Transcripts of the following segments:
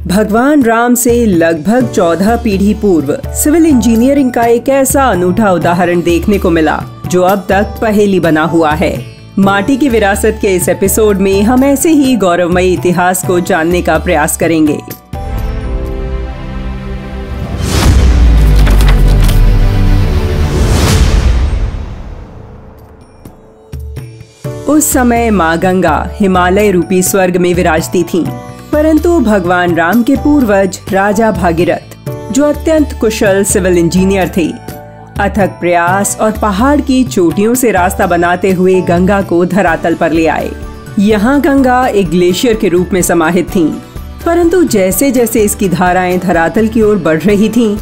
भगवान राम से लगभग 14 पीढ़ी पूर्व सिविल इंजीनियरिंग का एक ऐसा अनूठा उदाहरण देखने को मिला जो अब तक पहेली बना हुआ है। माटी की विरासत के इस एपिसोड में हम ऐसे ही गौरवमयी इतिहास को जानने का प्रयास करेंगे। उस समय माँ गंगा हिमालय रूपी स्वर्ग में विराजती थीं। परंतु भगवान राम के पूर्वज राजा भागीरथ, जो अत्यंत कुशल सिविल इंजीनियर थे, अथक प्रयास और पहाड़ की चोटियों से रास्ता बनाते हुए गंगा को धरातल पर ले आए। यहाँ गंगा एक ग्लेशियर के रूप में समाहित थीं। परंतु जैसे जैसे इसकी धाराएं धरातल की ओर बढ़ रही थीं,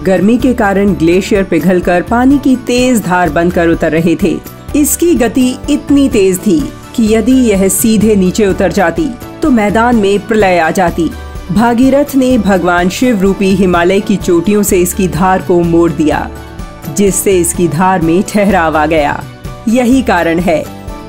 गर्मी के कारण ग्लेशियर पिघलकर पानी की तेज धार बनकर उतर रहे थे। इसकी गति इतनी तेज थी कि यदि यह सीधे नीचे उतर जाती तो मैदान में प्रलय आ जाती। भागीरथ ने भगवान शिव रूपी हिमालय की चोटियों से इसकी धार को मोड़ दिया, जिससे इसकी धार में ठहराव आ गया। यही कारण है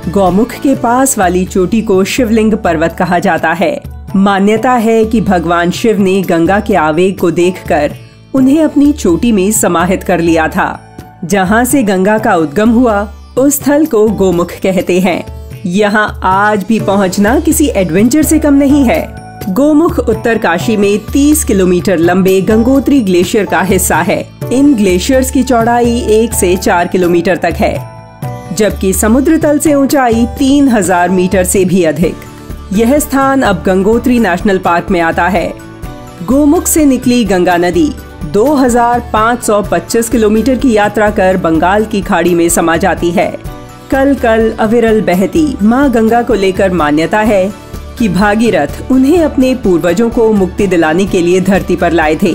गौमुख के पास वाली चोटी को शिवलिंग पर्वत कहा जाता है। मान्यता है कि भगवान शिव ने गंगा के आवेग को देखकर उन्हें अपनी चोटी में समाहित कर लिया था। जहाँ से गंगा का उद्गम हुआ उस स्थल को गोमुख कहते हैं। यहाँ आज भी पहुँचना किसी एडवेंचर से कम नहीं है। गोमुख उत्तरकाशी में 30 किलोमीटर लंबे गंगोत्री ग्लेशियर का हिस्सा है। इन ग्लेशियर्स की चौड़ाई 1 से 4 किलोमीटर तक है, जबकि समुद्र तल से ऊंचाई 3000 मीटर से भी अधिक। यह स्थान अब गंगोत्री नेशनल पार्क में आता है। गोमुख से निकली गंगा नदी 2525 किलोमीटर की यात्रा कर बंगाल की खाड़ी में समा जाती है। कल कल अविरल बहती माँ गंगा को लेकर मान्यता है कि भागीरथ उन्हें अपने पूर्वजों को मुक्ति दिलाने के लिए धरती पर लाए थे।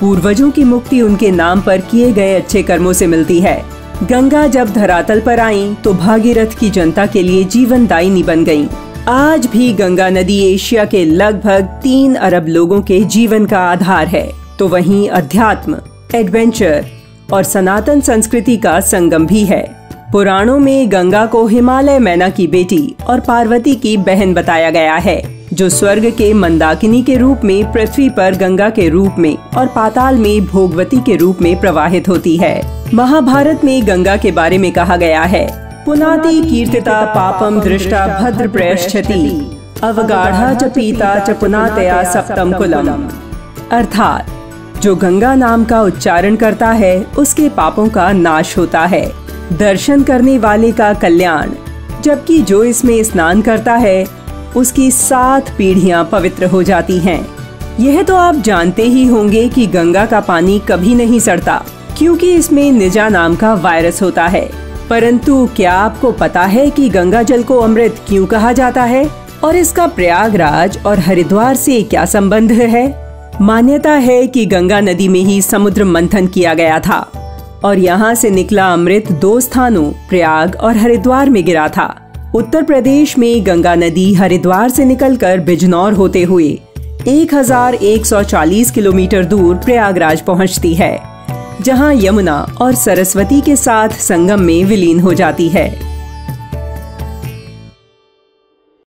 पूर्वजों की मुक्ति उनके नाम पर किए गए अच्छे कर्मों से मिलती है। गंगा जब धरातल पर आईं तो भागीरथ की जनता के लिए जीवनदायिनी बन गईं। आज भी गंगा नदी एशिया के लगभग 3 अरब लोगों के जीवन का आधार है। तो वहीं अध्यात्म, एडवेंचर और सनातन संस्कृति का संगम भी है। पुराणों में गंगा को हिमालय मैना की बेटी और पार्वती की बहन बताया गया है, जो स्वर्ग के मंदाकिनी के रूप में पृथ्वी पर गंगा के रूप में और पाताल में भोगवती के रूप में प्रवाहित होती है। महाभारत में गंगा के बारे में कहा गया है, पुनाति कीर्तिता पापम दृष्टा भद्र प्रयश्चति अवगाढ़ा च पीता च पुनातया सप्तम कुलम। अर्थात जो गंगा नाम का उच्चारण करता है उसके पापों का नाश होता है, दर्शन करने वाले का कल्याण, जबकि जो इसमें स्नान करता है उसकी 7 पीढ़ियां पवित्र हो जाती हैं। यह तो आप जानते ही होंगे कि गंगा का पानी कभी नहीं सड़ता, क्योंकि इसमें निजा नाम का वायरस होता है। परंतु क्या आपको पता है कि गंगा जल को अमृत क्यों कहा जाता है और इसका प्रयागराज और हरिद्वार से क्या संबंध है? मान्यता है कि गंगा नदी में ही समुद्र मंथन किया गया था और यहाँ से निकला अमृत 2 स्थानों प्रयाग और हरिद्वार में गिरा था। उत्तर प्रदेश में गंगा नदी हरिद्वार से निकलकर बिजनौर होते हुए 1140 किलोमीटर दूर प्रयागराज पहुँचती है, जहाँ यमुना और सरस्वती के साथ संगम में विलीन हो जाती है।